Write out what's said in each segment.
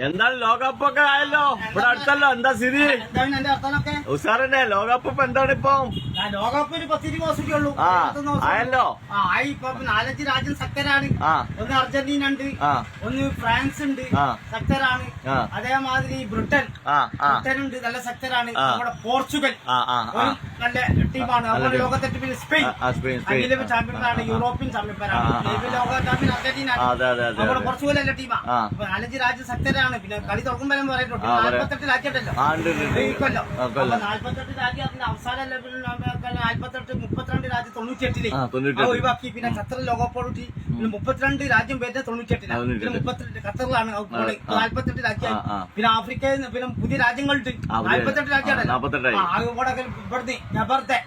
എന്താണ് ലോകകപ്പൊക്കെ ആയല്ലോ ഇവിടെ അടുത്തല്ലോ, എന്താ സ്ഥിതി? ഉഷാറന്നെ. ലോകകപ്പ് ഇപ്പൊ എന്താണ് ഇപ്പൊ? ലോകകപ്പ് ഒരു 10 ദിവസമൊക്കെ ഉള്ളൂ. ആയല്ലോ. ആയി. ഇപ്പൊ 4-5 രാജ്യം ശക്തരാണ്. ഒന്ന് അർജന്റീന ഉണ്ട്, ഒന്ന് ഫ്രാൻസ് ഉണ്ട്, ശക്തരാണ്. അതേമാതിരി ബ്രിട്ടൻ ഉണ്ട്, നല്ല ശക്തരാണ്. നമ്മുടെ പോർച്ചുഗൽ നല്ല ടീമാണ്. അതുപോലെ ലോകത്തെ സ്പെയിൻ ചാമ്പ്യന്മാരാണ്, യൂറോപ്യൻ ചാമ്പ്യന്മാരാണ്. ലോക ചാമ്പ്യൻ അർജന്റീന. നമ്മുടെ പോർച്ചുഗൽ നല്ല ടീമാണ്. 4-5 രാജ്യം ശക്തരാണ്. പിന്നെ കളി തുറക്കുമ്പോൾ പറയുന്നുണ്ട് 48 രാജ്യമുണ്ടല്ലോ. 48 രാജ്യം അവസാന 48, 32 രാജ്യം 98 ഒഴിവാക്കി. പിന്നെ ഖത്തർ ലോകകപ്പോടുകൂടി 32 രാജ്യം വരുന്ന 98 പിന്നെ 32 ഖത്തറിലാണ് 48 രാജ്യം. പിന്നെ ആഫ്രിക്കയിൽ നിന്ന് പിന്നെ പുതിയ രാജ്യങ്ങളുണ്ട് 48 രാജ്യമാണല്ലോ. ഇവിടുന്ന് നബർത്തെ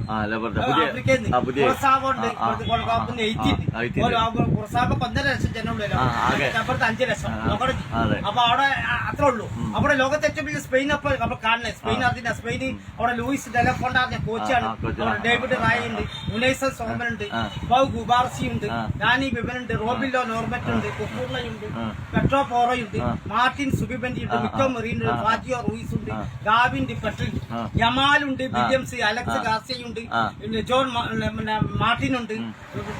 ആഫ്രിക്കയിൽ നിന്ന് കുറസാവുണ്ട്, കുറസാവ് 1.5 ലക്ഷം ജനമുള്ളല്ലോ, നബർത്ത് 5 ലക്ഷം. അപ്പൊ അവിടെ അത്രേ ഉള്ളൂ. അവിടെ ലോകത്തെ ഏറ്റവും വലിയ സ്പെയിൻ അപ്പൊ നമ്മൾ കാണുന്നത് സ്പെയിൻ അറിഞ്ഞ സ്പെയിൻ അവിടെ ലൂയിസ് ഡെലഫോണ്ടാറിന്റെ കോച്ചാണ്. ഡേവിഡ് റായ് ഉണ്ട്, യുനൈസൽ സോമൻ ഉണ്ട്, ബൗ ഗുബാർസി ഉണ്ട്, ഡാനി ബിബൻ ഉണ്ട്, റോബില്ലോ നോർബറ്റ് ഉണ്ട്, കുക്കൂർലയുണ്ട്, പെട്രോ പോറോയുണ്ട്, മാർട്ടിൻ സുബിബന്റി ഉണ്ട്, മിക്കോ മെറീൻ ഉണ്ട്, ഫാജിയോ റൂയിസ് ഉണ്ട്, ഗാവിൻ ഡി പെട്രിൽ, യമാലുണ്ട്, വില്യംസ്, അലക്സ് ഗാർസിയുണ്ട്, ജോൺ മാർട്ടിൻ ഉണ്ട്,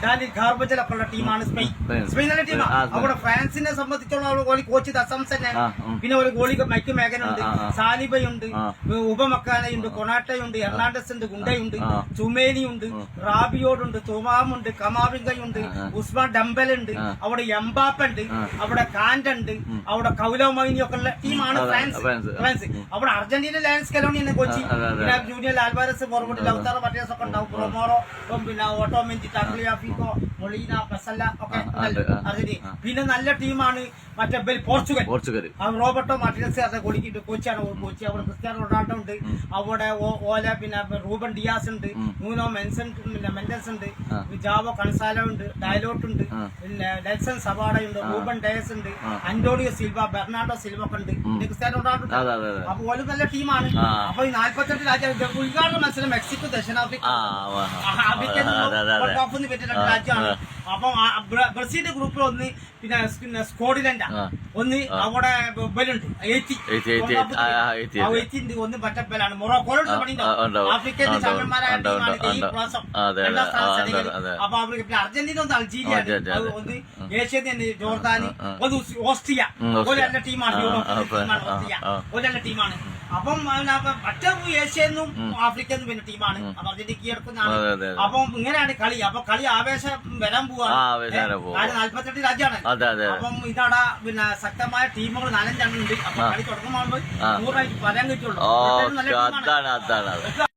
ഡാനി ഗാർബജലൊക്കെ ഉള്ള ടീമാണ് സ്പെയിൻ. സ്പെയിൻ നല്ല ടീമാണ്. അവിടെ ഫ്രാൻസിനെ സംബന്ധിച്ചുള്ള കോച്ച് ദസംസ് തന്നെ. പിന്നെ ഒരു ഗോളി മൈക്ക് മേഘനുണ്ട്, സാലിബയുണ്ട്, ഉപമക്കാനയുണ്ട്, കൊണാട്ടയുണ്ട്, എർണാണ്ടസ് ഉണ്ട്, ഗുണ്ടയുണ്ട്, ചുമേനിയുണ്ട്, റാബിയോടുണ്ട്, തുമാമുണ്ട്, കമാവിങ്കയുണ്ട്, ഉസ്മാൻ ഡംബലുണ്ട്, അവിടെ എംബാപ്പുണ്ട്, അവിടെ കാൻഡുണ്ട്, അവിടെ കൗലോമൈനി ഒക്കെ ഉള്ള ടീമാണ് ഫ്രാൻസ്. അവിടെ അർജന്റീന ലയൺസ് കലോണി എന്നെ കോച്ചി. പിന്നെ ജൂനിയർ ആൽവാരസ് ഫോർവേഡ് ലൗത്താറോ മറ്റേസ് ഒക്കെ ഉണ്ടാവും, പ്രൊമോറോ, പിന്നെ ഓട്ടോമെന്റി, ടാക്ലിയാഫിക്കോ, മൊളീന, പെസല്ല ഒക്കെ അർജന്റീന. പിന്നെ നല്ല ടീമാണ് മറ്റേ പോർച്ചുഗൽ. റോബർട്ടോ മാർട്ടിനസ് കോച്ചിയാണ് കോച്ച്. അവിടെ ക്രിസ്ത്യാനോ റൊണാൾഡോ ഉണ്ട്, അവിടെ ഓല പിന്നെ റൂബൻ ഡിയാസ് ഉണ്ട്, നൂനോ മെൻഡസ് ഉണ്ട്, ജാവോ കൺസാലോ ഉണ്ട്, ഡയലോട്ട് ഉണ്ട്, പിന്നെ നെൽസൺ സവാഡയുണ്ട്, റൂബൻ ഡയസ് ഉണ്ട്, അന്റോണിയോ സിൽവ, ബെർണാഡോ സിൽവ ഒക്കെ ഉണ്ട്, ക്രിസ്ത്യാനോ റൊണാൾഡോ. അപ്പൊ ഓല നല്ല ടീമാണ്. അപ്പൊ ഈ 48 രാജ്യം ഉദ്ഘാടന മത്സരം മെക്സിക്കോ, ദക്ഷിണാഫ്രിക്ക പറ്റുന്ന രാജ്യമാണ്. അപ്പം ബ്രസീലിന്റെ ഗ്രൂപ്പിൽ ഒന്ന് പിന്നെ സ്കോട്ട്ലൻഡ് ഒന്ന് അവിടെ ബലുണ്ട് 80 ഒന്ന് പറ്റപ്പലാണ്. മൊറോക്കോലോട് ആഫ്രിക്കയിൽ ചാമ്പ്യന്മാരായ ടീമാണ് ഈ പ്രാവശ്യം. അപ്പൊ പിന്നെ അർജന്റീന ഒന്ന് അൾജീരിയ, ഒന്ന് ഏഷ്യ ജോർദാന്, ഒന്ന് ഓസ്ട്രിയ. ഒരു നല്ല ടീമാണ് ഓസ്ട്രിയ, ഒരു നല്ല ടീമാണ്. അപ്പം മറ്റേ ഏഷ്യന്നും ആഫ്രിക്കന്നും പിന്നെ ടീമാണ്. അപ്പൊ അർജന്റീന കീഴടക്കുന്നതാണ്. അപ്പം ഇങ്ങനെയാണ് കളി. അപ്പൊ കളി ആവേശം വരാൻ പോവാണ്. 48 രാജ്യമാണ്. അപ്പം ഇതവിടെ പിന്നെ ശക്തമായ ടീമുകൾ 4-5 ഉണ്ട്. അപ്പൊ കളി തുടങ്ങുമ്പോൾ 100 പറയാൻ കിട്ടുള്ളൂ. നല്ല ടീമാണ്.